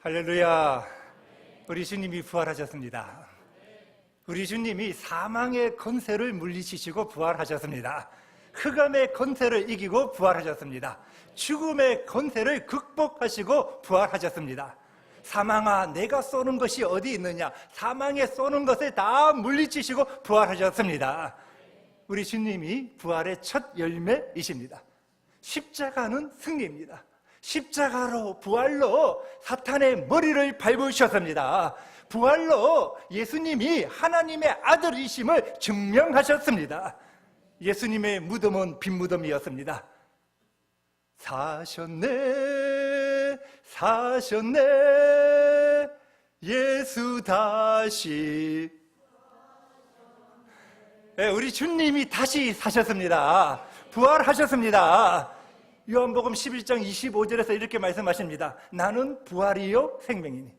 할렐루야. 우리 주님이 부활하셨습니다. 우리 주님이 사망의 권세를 물리치시고 부활하셨습니다. 흑암의 권세를 이기고 부활하셨습니다. 죽음의 권세를 극복하시고 부활하셨습니다. 사망아, 내가 쏘는 것이 어디 있느냐? 사망에 쏘는 것을 다 물리치시고 부활하셨습니다. 우리 주님이 부활의 첫 열매이십니다. 십자가는 승리입니다. 십자가로, 부활로 사탄의 머리를 밟으셨습니다. 부활로 예수님이 하나님의 아들이심을 증명하셨습니다. 예수님의 무덤은 빈 무덤이었습니다. 사셨네, 사셨네, 예수 다시. 네, 우리 주님이 다시 사셨습니다. 부활하셨습니다. 요한복음 11장 25절에서 이렇게 말씀하십니다. 나는 부활이요 생명이니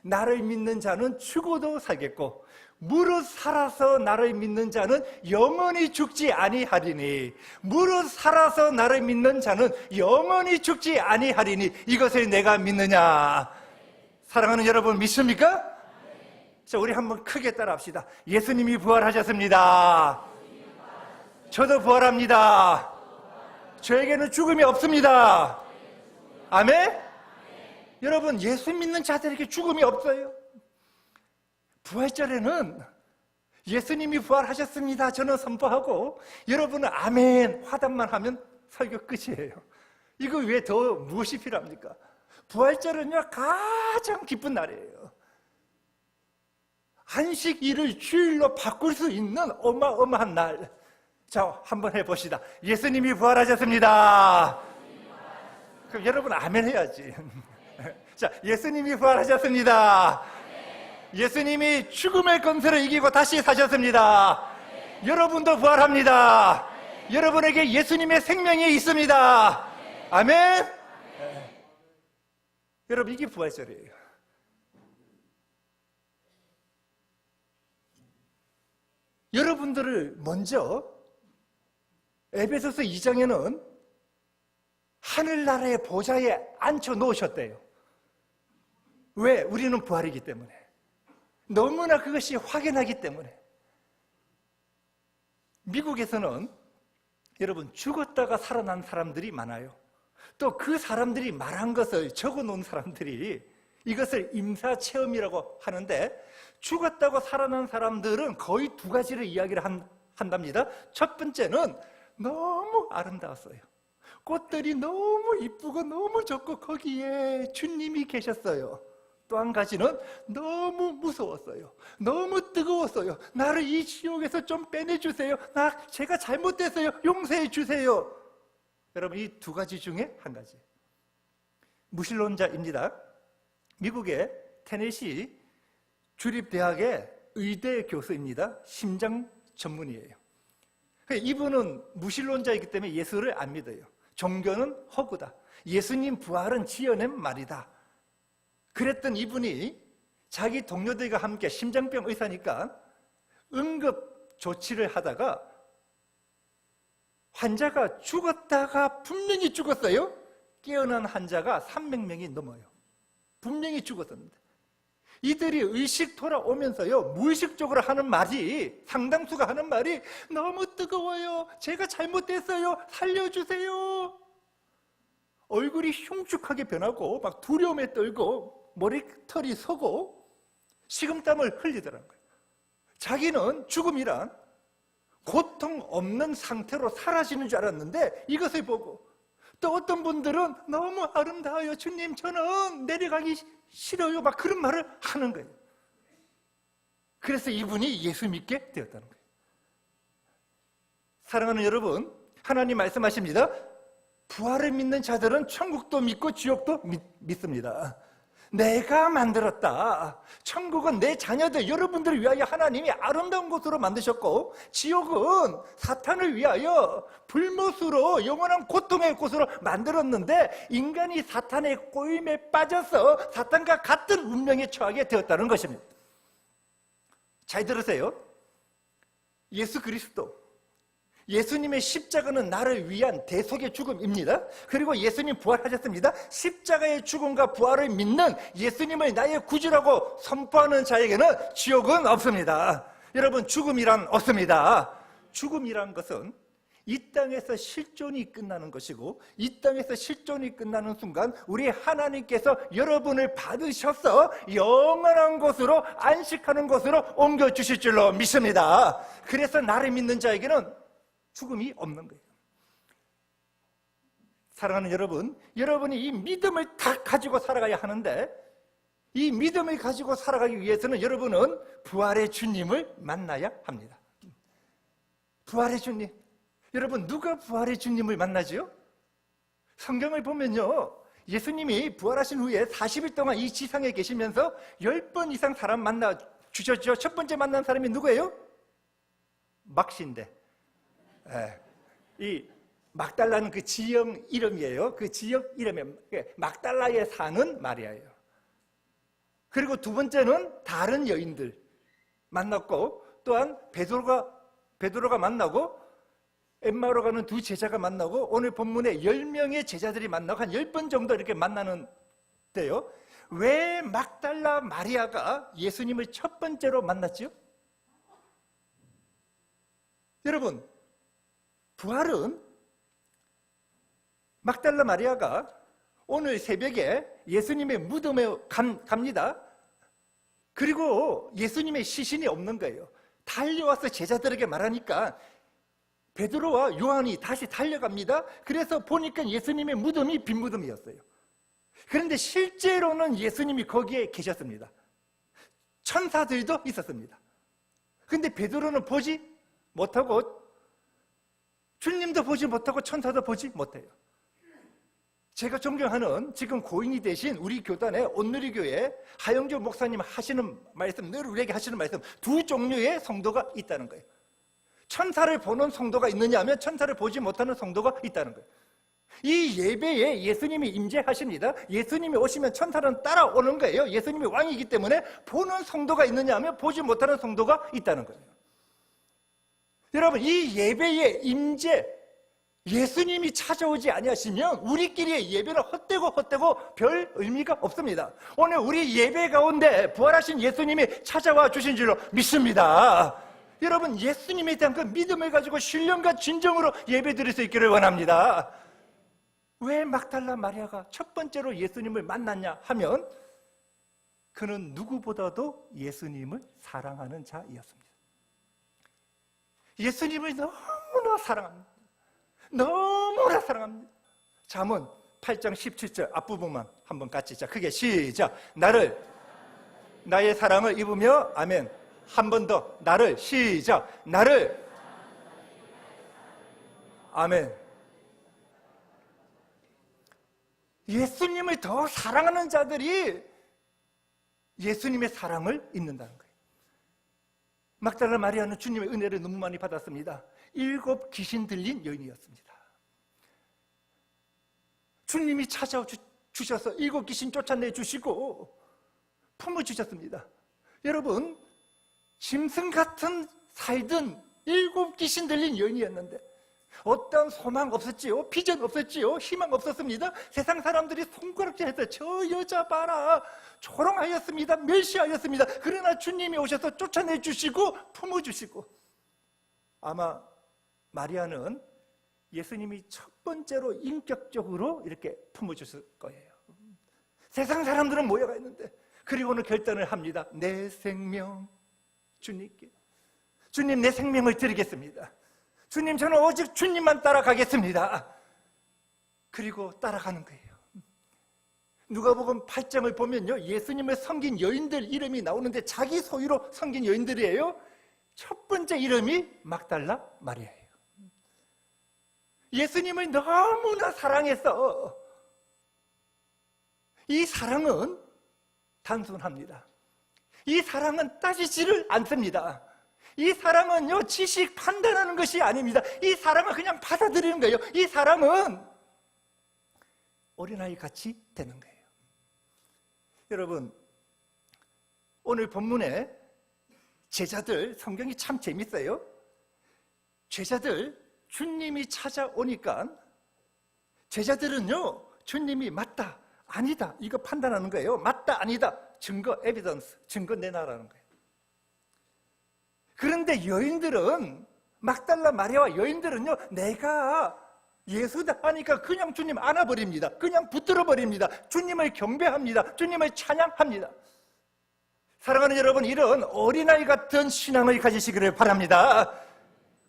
나를 믿는 자는 죽어도 살겠고 무릇 살아서 나를 믿는 자는 영원히 죽지 아니하리니, 무릇 살아서 나를 믿는 자는 영원히 죽지 아니하리니 이것을 내가 믿느냐? 사랑하는 여러분, 믿습니까? 자, 우리 한번 크게 따라합시다. 예수님이 부활하셨습니다. 저도 부활합니다. 저에게는 죽음이 없습니다. 아멘? 여러분, 예수 믿는 자들에게 죽음이 없어요. 부활절에는 예수님이 부활하셨습니다 저는 선포하고 여러분은 아멘 화답만 하면 설교 끝이에요. 이거 왜 더 무엇이 필요합니까? 부활절은요 가장 기쁜 날이에요. 안식일을 주일로 바꿀 수 있는 어마어마한 날. 자, 한번 해봅시다. 예수님이 부활하셨습니다. 그럼 여러분 아멘 해야지. 자, 예수님이 부활하셨습니다. 예수님이 죽음의 권세를 이기고 다시 사셨습니다. 여러분도 부활합니다. 여러분에게 예수님의 생명이 있습니다. 아멘. 여러분, 이게 부활절이에요. 여러분들을 먼저 에베소서 2장에는 하늘나라의 보좌에 앉혀 놓으셨대요. 왜? 우리는 부활이기 때문에. 너무나 그것이 확연하기 때문에. 미국에서는 여러분 죽었다가 살아난 사람들이 많아요. 또 그 사람들이 말한 것을 적어 놓은 사람들이 이것을 임사체험이라고 하는데, 죽었다고 살아난 사람들은 거의 두 가지를 이야기를 한답니다. 첫 번째는 너무 아름다웠어요. 꽃들이 너무 이쁘고 너무 좋고 거기에 주님이 계셨어요. 또 한 가지는 너무 무서웠어요. 너무 뜨거웠어요. 나를 이 지옥에서 좀 빼내주세요. 제가 잘못됐어요. 용서해 주세요. 여러분, 이 두 가지 중에 한 가지. 무신론자입니다. 미국의 테네시 주립대학의 의대 교수입니다. 심장 전문의예요. 이분은 무신론자이기 때문에 예수를 안 믿어요. 종교는 허구다. 예수님 부활은 지어낸 말이다. 그랬던 이분이 자기 동료들과 함께 심장병 의사니까 응급 조치를 하다가 환자가 죽었다가 분명히 죽었어요. 깨어난 환자가 300명이 넘어요. 분명히 죽었었는데 이들이 의식 돌아오면서요 무의식적으로 하는 말이, 상당수가 하는 말이 너무 뜨거워요. 제가 잘못됐어요. 살려주세요. 얼굴이 흉측하게 변하고 막 두려움에 떨고 머리털이 서고 식은땀을 흘리더라는 거예요. 자기는 죽음이란 고통 없는 상태로 사라지는 줄 알았는데 이것을 보고, 또 어떤 분들은 너무 아름다워요. 주님, 저는 내려가기 싫어요. 막 그런 말을 하는 거예요. 그래서 이분이 예수 믿게 되었다는 거예요. 사랑하는 여러분, 하나님 말씀하십니다. 부활을 믿는 자들은 천국도 믿고 지옥도 믿습니다. 내가 만들었다. 천국은 내 자녀들, 여러분들을 위하여 하나님이 아름다운 곳으로 만드셨고, 지옥은 사탄을 위하여 불못으로 영원한 고통의 곳으로 만들었는데, 인간이 사탄의 꼬임에 빠져서 사탄과 같은 운명에 처하게 되었다는 것입니다. 잘 들으세요. 예수 그리스도, 예수님의 십자가는 나를 위한 대속의 죽음입니다. 그리고 예수님 부활하셨습니다. 십자가의 죽음과 부활을 믿는 예수님을 나의 구주라고 선포하는 자에게는 지옥은 없습니다. 여러분, 죽음이란 없습니다. 죽음이란 것은 이 땅에서 실존이 끝나는 것이고, 이 땅에서 실존이 끝나는 순간 우리 하나님께서 여러분을 받으셔서 영원한 곳으로, 안식하는 곳으로 옮겨주실 줄로 믿습니다. 그래서 나를 믿는 자에게는 죽음이 없는 거예요. 사랑하는 여러분, 여러분이 이 믿음을 다 가지고 살아가야 하는데, 이 믿음을 가지고 살아가기 위해서는 여러분은 부활의 주님을 만나야 합니다. 부활의 주님. 여러분, 누가 부활의 주님을 만나지요? 성경을 보면요, 예수님이 부활하신 후에 40일 동안 이 지상에 계시면서 10번 이상 사람 만나 주셨죠. 첫 번째 만난 사람이 누구예요? 막신데. 이 막달라는 그 지역 이름이에요. 그 지역 이름에 막달라에 사는 마리아예요. 그리고 두 번째는 다른 여인들 만났고, 또한 베드로가 만나고, 엠마오로 가는 두 제자가 만나고, 오늘 본문에 10명의 제자들이 만나고 한 10번 정도 이렇게 만나는데요, 왜 막달라 마리아가 예수님을 첫 번째로 만났지요? 여러분, 부활은 막달라 마리아가 오늘 새벽에 예수님의 무덤에 갑니다. 그리고 예수님의 시신이 없는 거예요. 달려와서 제자들에게 말하니까 베드로와 요한이 다시 달려갑니다. 그래서 보니까 예수님의 무덤이 빈 무덤이었어요. 그런데 실제로는 예수님이 거기에 계셨습니다. 천사들도 있었습니다. 그런데 베드로는 보지 못하고, 주님도 보지 못하고 천사도 보지 못해요. 제가 존경하는 지금 고인이 되신 우리 교단의 온누리교회 하영조 목사님 하시는 말씀, 늘 우리에게 하시는 말씀, 두 종류의 성도가 있다는 거예요. 천사를 보는 성도가 있느냐 하면 천사를 보지 못하는 성도가 있다는 거예요. 이 예배에 예수님이 임재하십니다. 예수님이 오시면 천사는 따라오는 거예요. 예수님이 왕이기 때문에 보는 성도가 있느냐 하면 보지 못하는 성도가 있다는 거예요. 여러분, 이 예배의 임재, 예수님이 찾아오지 아니하시면 우리끼리의 예배는 헛되고 별 의미가 없습니다. 오늘 우리 예배 가운데 부활하신 예수님이 찾아와 주신 줄로 믿습니다. 여러분, 예수님에 대한 그 믿음을 가지고 신령과 진정으로 예배 드릴 수 있기를 원합니다. 왜 막달라 마리아가 첫 번째로 예수님을 만났냐 하면, 그는 누구보다도 예수님을 사랑하는 자이었습니다. 예수님을 너무나 사랑합니다. 너무나 사랑합니다. 잠언 8장 17절 앞부분만 한번 같이, 자, 크게 시작. 나의 사랑을 입으며, 아멘. 한 번 더, 나를, 시작. 나를, 아멘. 예수님을 더 사랑하는 자들이 예수님의 사랑을 입는다는 거예요. 막달라 마리아는 주님의 은혜를 너무 많이 받았습니다. 7 귀신 들린 여인이었습니다. 주님이 찾아와 주셔서 7 귀신 쫓아내 주시고 품어주셨습니다. 여러분, 짐승 같은 살던 7 귀신 들린 여인이었는데 어떤 소망 없었지요? 비전 없었지요? 희망 없었습니다. 세상 사람들이 손가락질해서 저 여자 봐라, 조롱하였습니다. 멸시하였습니다. 그러나 주님이 오셔서 쫓아내 주시고 품어주시고, 아마 마리아는 예수님이 첫 번째로 인격적으로 이렇게 품어줬을 거예요. 세상 사람들은 모여가 있는데, 그리고는 결단을 합니다. 내 생명 주님께, 주님, 내 생명을 드리겠습니다. 주님, 저는 오직 주님만 따라가겠습니다. 그리고 따라가는 거예요. 누가복음 8장을 보면요, 예수님을 섬긴 여인들 이름이 나오는데 자기 소유로 섬긴 여인들이에요. 첫 번째 이름이 막달라 마리아예요. 예수님을 너무나 사랑해서, 이 사랑은 단순합니다. 이 사랑은 따지지를 않습니다. 이 사랑은요, 지식 판단하는 것이 아닙니다. 이 사랑은 그냥 받아들이는 거예요. 이 사랑은 어린아이 같이 되는 거예요. 여러분, 오늘 본문에 제자들, 성경이 참 재밌어요. 제자들 주님이 찾아오니까 제자들은요, 주님이 맞다, 아니다, 이거 판단하는 거예요. 맞다, 아니다, 증거, 에비던스, 증거 내놔라는 거예요. 그런데 여인들은, 막달라 마리아와 여인들은요, 내가 예수다 하니까 그냥 주님 안아버립니다. 그냥 붙들어 버립니다. 주님을 경배합니다. 주님을 찬양합니다. 사랑하는 여러분, 이런 어린아이 같은 신앙을 가지시기를 바랍니다.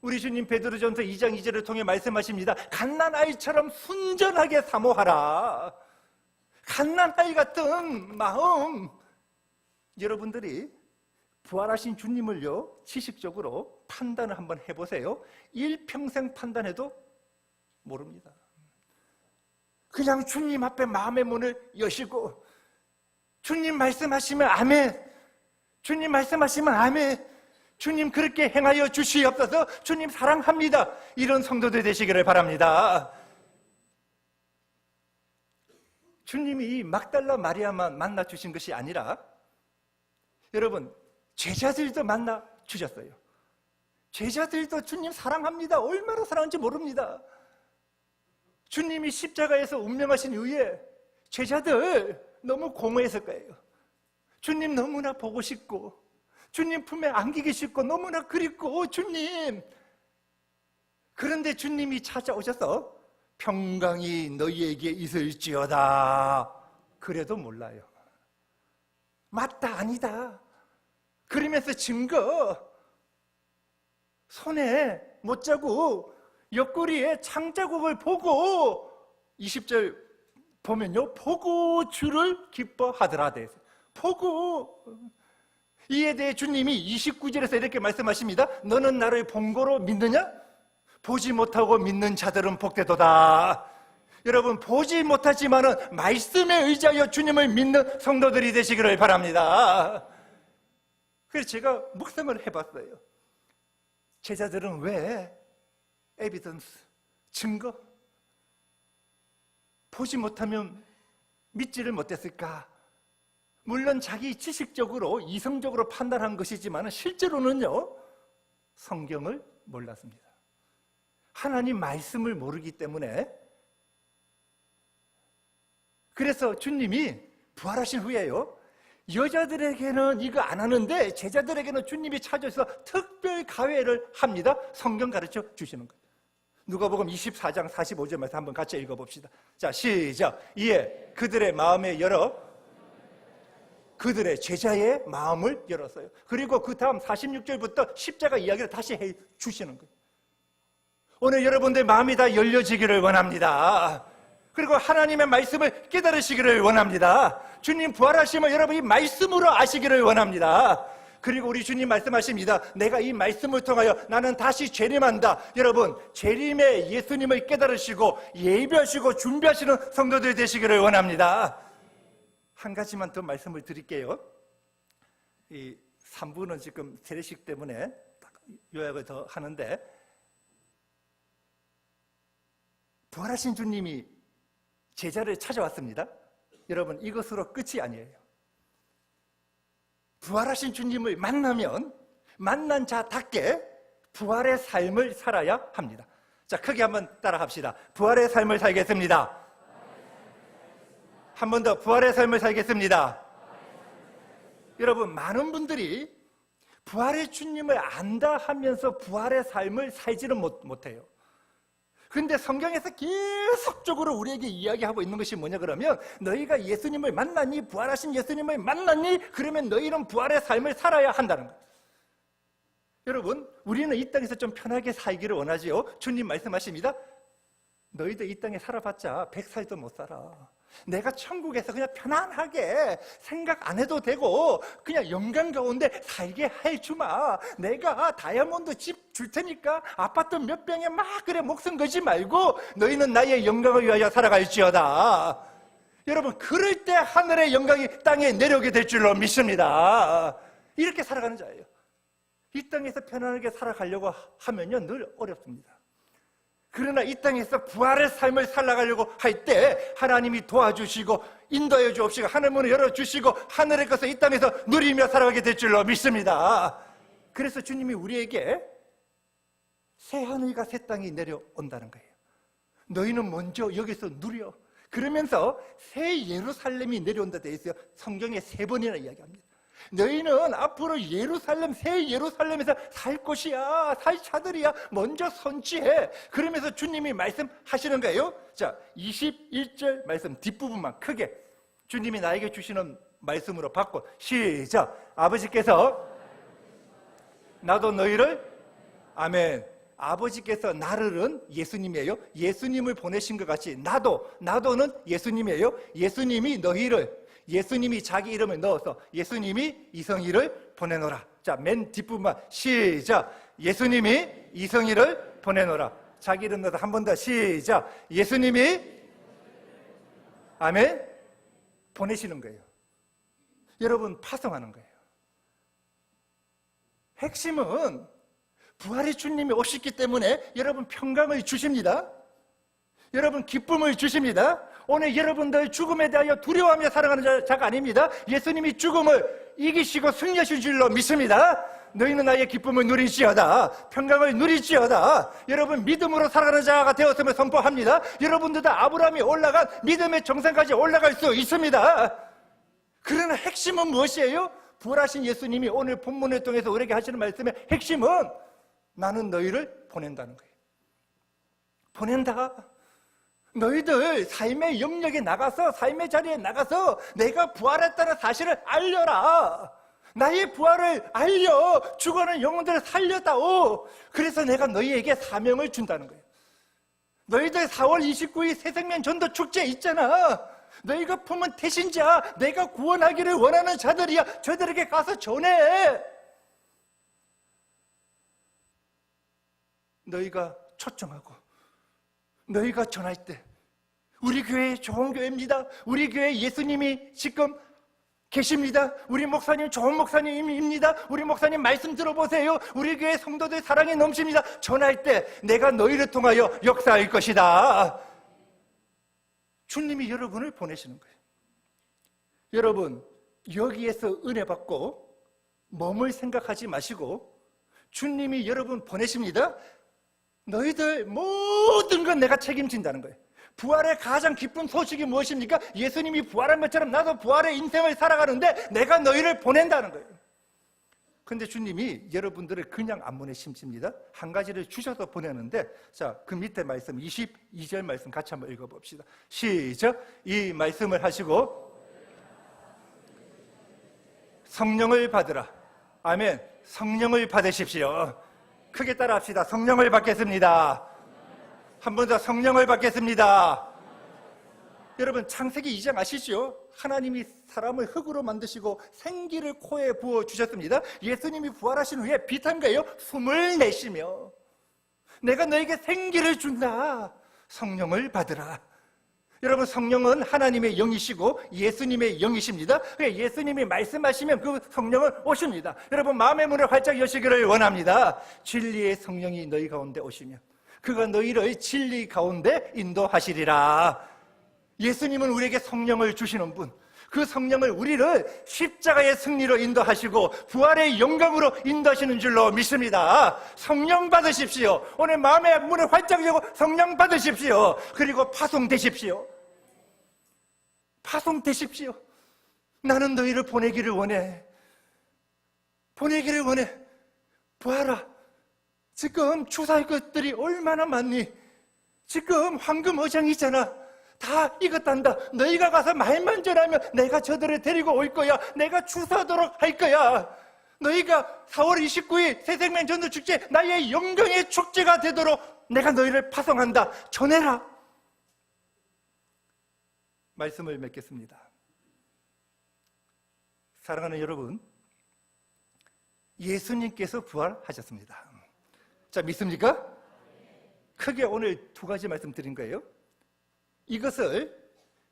우리 주님 베드로전서 2장 2절을 통해 말씀하십니다. 갓난아이처럼 순전하게 사모하라. 갓난아이 같은 마음. 여러분들이 부활하신 주님을요, 지식적으로 판단을 한번 해보세요. 일평생 판단해도 모릅니다. 그냥 주님 앞에 마음의 문을 여시고 주님 말씀하시면 아멘, 주님 말씀하시면 아멘, 주님 그렇게 행하여 주시옵소서, 주님 사랑합니다, 이런 성도들 되시기를 바랍니다. 주님이 이 막달라 마리아만 만나 주신 것이 아니라 여러분, 제자들도 만나 주셨어요. 제자들도 주님 사랑합니다, 얼마나 사랑하는지 모릅니다. 주님이 십자가에서 운명하신 이후에 제자들 너무 공허했을 거예요. 주님 너무나 보고 싶고, 주님 품에 안기기 싶고, 너무나 그립고, 주님. 그런데 주님이 찾아오셔서 평강이 너희에게 있을지어다. 그래도 몰라요. 맞다, 아니다. 그러면서 증거, 손에 못자국, 옆구리에 창자국을 보고 20절 보면요, 보고 주를 기뻐하더라. 보고. 이에 대해 주님이 29절에서 이렇게 말씀하십니다. 너는 나를 본고로 믿느냐? 보지 못하고 믿는 자들은 복되도다. 여러분, 보지 못하지만은 말씀에 의지하여 주님을 믿는 성도들이 되시기를 바랍니다. 그래서 제가 묵상을 해봤어요. 제자들은 왜 에비던스, 증거, 보지 못하면 믿지를 못했을까? 물론 자기 지식적으로, 이성적으로 판단한 것이지만 실제로는요, 성경을 몰랐습니다. 하나님 말씀을 모르기 때문에. 그래서 주님이 부활하신 후에요, 여자들에게는 이거 안 하는데 제자들에게는 주님이 찾아서 특별 가회를 합니다. 성경 가르쳐 주시는 거예요. 누가복음 24장 45절 말씀 한번 같이 읽어봅시다. 자, 시작. 이에 그들의 마음에 열어, 그들의 제자의 마음을 열었어요. 그리고 그 다음 46절부터 십자가 이야기를 다시 해 주시는 거예요. 오늘 여러분들 마음이 다 열려지기를 원합니다. 그리고 하나님의 말씀을 깨달으시기를 원합니다. 주님 부활하시면 여러분 이 말씀으로 아시기를 원합니다. 그리고 우리 주님 말씀하십니다. 내가 이 말씀을 통하여 나는 다시 재림한다. 여러분, 재림의 예수님을 깨달으시고 예비하시고 준비하시는 성도들 되시기를 원합니다. 한 가지만 더 말씀을 드릴게요. 이 3부는 지금 세례식 때문에 요약을 더 하는데, 부활하신 주님이 제자를 찾아왔습니다. 여러분, 이것으로 끝이 아니에요. 부활하신 주님을 만나면 만난 자답게 부활의 삶을 살아야 합니다. 자, 크게 한번 따라 합시다. 부활의 삶을 살겠습니다. 한 번 더, 부활의 삶을 살겠습니다. 여러분, 많은 분들이 부활의 주님을 안다 하면서 부활의 삶을 살지는 못해요. 그런데 성경에서 계속적으로 우리에게 이야기하고 있는 것이 뭐냐 그러면, 너희가 예수님을 만났니? 부활하신 예수님을 만났니? 그러면 너희는 부활의 삶을 살아야 한다는 거예요. 여러분, 우리는 이 땅에서 좀 편하게 살기를 원하지요. 주님 말씀하십니다. 너희들 이 땅에 살아봤자 100살도 못 살아. 내가 천국에서 그냥 편안하게 생각 안 해도 되고 그냥 영광 가운데 살게 해주마. 내가 다이아몬드 집 줄 테니까 아파트 몇 평에 막 그래 목숨 걸지 말고 너희는 나의 영광을 위하여 살아갈지어다. 여러분, 그럴 때 하늘의 영광이 땅에 내려오게 될 줄로 믿습니다. 이렇게 살아가는 자예요. 이 땅에서 편안하게 살아가려고 하면요 늘 어렵습니다. 그러나 이 땅에서 부활의 삶을 살아가려고 할 때 하나님이 도와주시고 인도해 주옵시고 하늘문을 열어주시고 하늘의 것을 이 땅에서 누리며 살아가게 될 줄로 믿습니다. 그래서 주님이 우리에게 새 하늘과 새 땅이 내려온다는 거예요. 너희는 먼저 여기서 누려. 그러면서 새 예루살렘이 내려온다 되어 있어요. 성경에 3번이나 이야기합니다. 너희는 앞으로 예루살렘, 새 예루살렘에서 살 곳이야, 살 자들이야, 먼저 선취해. 그러면서 주님이 말씀하시는 거예요. 자, 21절 말씀 뒷부분만 크게 주님이 나에게 주시는 말씀으로 바꿔 시작. 아버지께서 나도 너희를, 아멘. 아버지께서 나를은 예수님이에요. 예수님을 보내신 것 같이 나도는 예수님이에요. 예수님이 너희를, 예수님이 자기 이름을 넣어서 예수님이 이성희를 보내노라. 자, 맨 뒷부분만 시작. 예수님이 이성희를 보내노라. 자기 이름 넣어서 한 번 더 시작. 예수님이, 아멘, 보내시는 거예요. 여러분, 파송하는 거예요. 핵심은 부활의 주님이 오셨기 때문에 여러분 평강을 주십니다. 여러분 기쁨을 주십니다. 오늘 여러분들 죽음에 대하여 두려워하며 살아가는 자가 아닙니다. 예수님이 죽음을 이기시고 승리하신 줄로 믿습니다. 너희는 나의 기쁨을 누리지어다, 평강을 누리지어다. 여러분 믿음으로 살아가는 자가 되었음을 선포합니다. 여러분들도 아브라함이 올라간 믿음의 정상까지 올라갈 수 있습니다. 그러나 핵심은 무엇이에요? 부활하신 예수님이 오늘 본문을 통해서 우리에게 하시는 말씀의 핵심은 나는 너희를 보낸다는 거예요. 보낸다. 너희들 삶의 영역에 나가서, 삶의 자리에 나가서 내가 부활했다는 사실을 알려라. 나의 부활을 알려. 죽어가는 영혼들을 살렸다오. 그래서 내가 너희에게 사명을 준다는 거예요. 너희들 4월 29일 새생명 전도 축제 있잖아. 너희가 품은 태신자, 내가 구원하기를 원하는 자들이야. 저들에게 가서 전해. 너희가 초청하고 너희가 전할 때 우리 교회 좋은 교회입니다. 우리 교회 예수님이 지금 계십니다. 우리 목사님 좋은 목사님입니다. 우리 목사님 말씀 들어보세요. 우리 교회 성도들 사랑이 넘칩니다. 전할 때 내가 너희를 통하여 역사할 것이다. 주님이 여러분을 보내시는 거예요. 여러분 여기에서 은혜 받고 몸을 생각하지 마시고 주님이 여러분 보내십니다. 너희들 모든 건 내가 책임진다는 거예요. 부활의 가장 기쁜 소식이 무엇입니까? 예수님이 부활한 것처럼 나도 부활의 인생을 살아가는데 내가 너희를 보낸다는 거예요. 그런데 주님이 여러분들을 그냥 안 보내십니다. 한 가지를 주셔서 보내는데, 자, 그 밑에 말씀 22절 말씀 같이 한번 읽어봅시다. 시작. 이 말씀을 하시고 성령을 받으라. 아멘. 성령을 받으십시오. 크게 따라합시다. 성령을 받겠습니다. 한 번 더 성령을 받겠습니다. 여러분 창세기 2장 아시죠? 하나님이 사람을 흙으로 만드시고 생기를 코에 부어주셨습니다. 예수님이 부활하신 후에 비탄 거예요. 숨을 내쉬며 내가 너에게 생기를 준다. 성령을 받으라. 여러분 성령은 하나님의 영이시고 예수님의 영이십니다. 예수님이 말씀하시면 그 성령은 오십니다. 여러분 마음의 문을 활짝 여시기를 원합니다. 진리의 성령이 너희 가운데 오시면 그가 너희를 진리 가운데 인도하시리라. 예수님은 우리에게 성령을 주시는 분, 그 성령을 우리를 십자가의 승리로 인도하시고 부활의 영광으로 인도하시는 줄로 믿습니다. 성령 받으십시오. 오늘 마음의 문을 활짝 열고 성령 받으십시오. 그리고 파송되십시오. 파송되십시오. 나는 너희를 보내기를 원해. 보내기를 원해. 보아라. 지금 추수할 것들이 얼마나 많니? 지금 황금 어장이잖아. 다 익었단다. 너희가 가서 말만 전하면 내가 저들을 데리고 올 거야. 내가 추수하도록 할 거야. 너희가 4월 29일 새생명 전도 축제, 나의 영광의 축제가 되도록 내가 너희를 파송한다. 전해라. 말씀을 맺겠습니다. 사랑하는 여러분, 예수님께서 부활하셨습니다. 자, 믿습니까? 크게 오늘 2가지 말씀드린 거예요. 이것을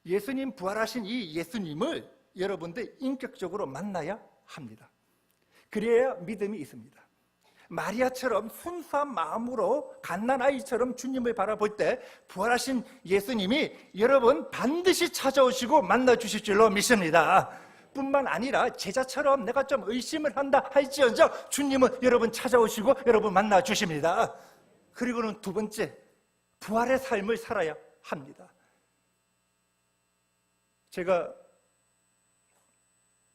예수님 부활하신 이 예수님을 여러분들 인격적으로 만나야 합니다. 그래야 믿음이 있습니다. 마리아처럼 순수한 마음으로 갓난아이처럼 주님을 바라볼 때 부활하신 예수님이 여러분 반드시 찾아오시고 만나주실 줄로 믿습니다. 뿐만 아니라 제자처럼 내가 좀 의심을 한다 할지언정 주님은 여러분 찾아오시고 여러분 만나주십니다. 그리고는 두 번째, 부활의 삶을 살아야 합니다. 제가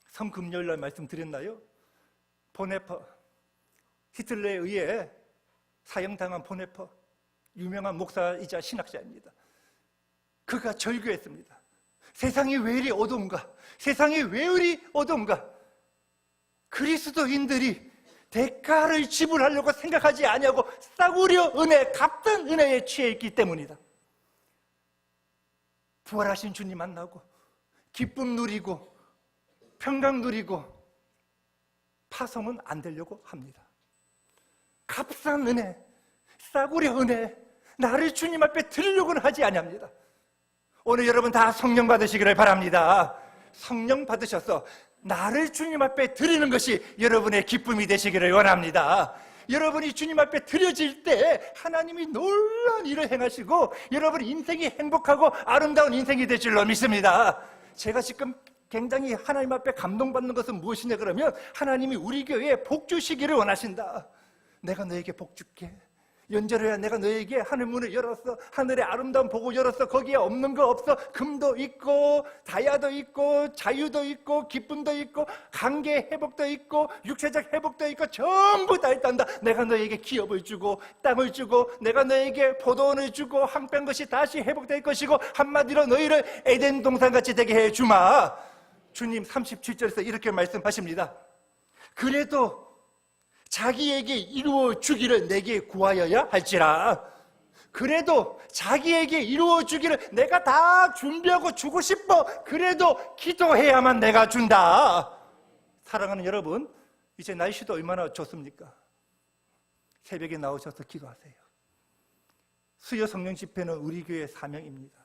성금요일 날 말씀드렸나요? 보네퍼, 히틀러에 의해 사형당한 보네퍼, 유명한 목사이자 신학자입니다. 그가 절규했습니다. 세상이 왜 이리 어두운가? 세상이 왜 이리 어두운가? 그리스도인들이 대가를 지불하려고 생각하지 아니하고 싸구려 은혜, 값싼 은혜에 취해 있기 때문이다. 부활하신 주님 만나고 기쁨 누리고 평강 누리고 파송은 안 되려고 합니다. 값싼 은혜, 싸구려 은혜, 나를 주님 앞에 드리려고는 하지 아니합니다. 오늘 여러분 다 성령 받으시기를 바랍니다. 성령 받으셔서 나를 주님 앞에 드리는 것이 여러분의 기쁨이 되시기를 원합니다. 여러분이 주님 앞에 드려질 때 하나님이 놀라운 일을 행하시고 여러분 인생이 행복하고 아름다운 인생이 될 줄로 믿습니다. 제가 지금 굉장히 하나님 앞에 감동받는 것은 무엇이냐 그러면 하나님이 우리 교회에 복 주시기를 원하신다. 내가 너에게 복 줄게. 연절해야 내가 너에게 하늘 문을 열었어. 하늘의 아름다운 복을 열었어. 거기에 없는 거 없어. 금도 있고 다이아도 있고 자유도 있고 기쁨도 있고 관계 회복도 있고 육체적 회복도 있고 전부 다 있단다. 내가 너에게 기업을 주고 땅을 주고 내가 너에게 포도원을 주고 황폐한 것이 다시 회복될 것이고 한마디로 너희를 에덴 동산같이 되게 해주마. 주님 37절에서 이렇게 말씀하십니다. 그래도 자기에게 이루어 주기를 내게 구하여야 할지라. 그래도 자기에게 이루어 주기를 내가 다 준비하고 주고 싶어. 그래도 기도해야만 내가 준다. 사랑하는 여러분, 이제 날씨도 얼마나 좋습니까? 새벽에 나오셔서 기도하세요. 수요 성령 집회는 우리 교회의 사명입니다.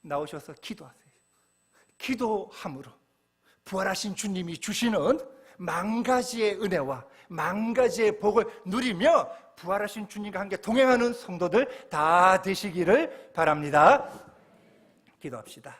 나오셔서 기도하세요. 기도함으로 부활하신 주님이 주시는 만 가지의 은혜와 만 가지의 복을 누리며 부활하신 주님과 함께 동행하는 성도들 다 되시기를 바랍니다. 기도합시다.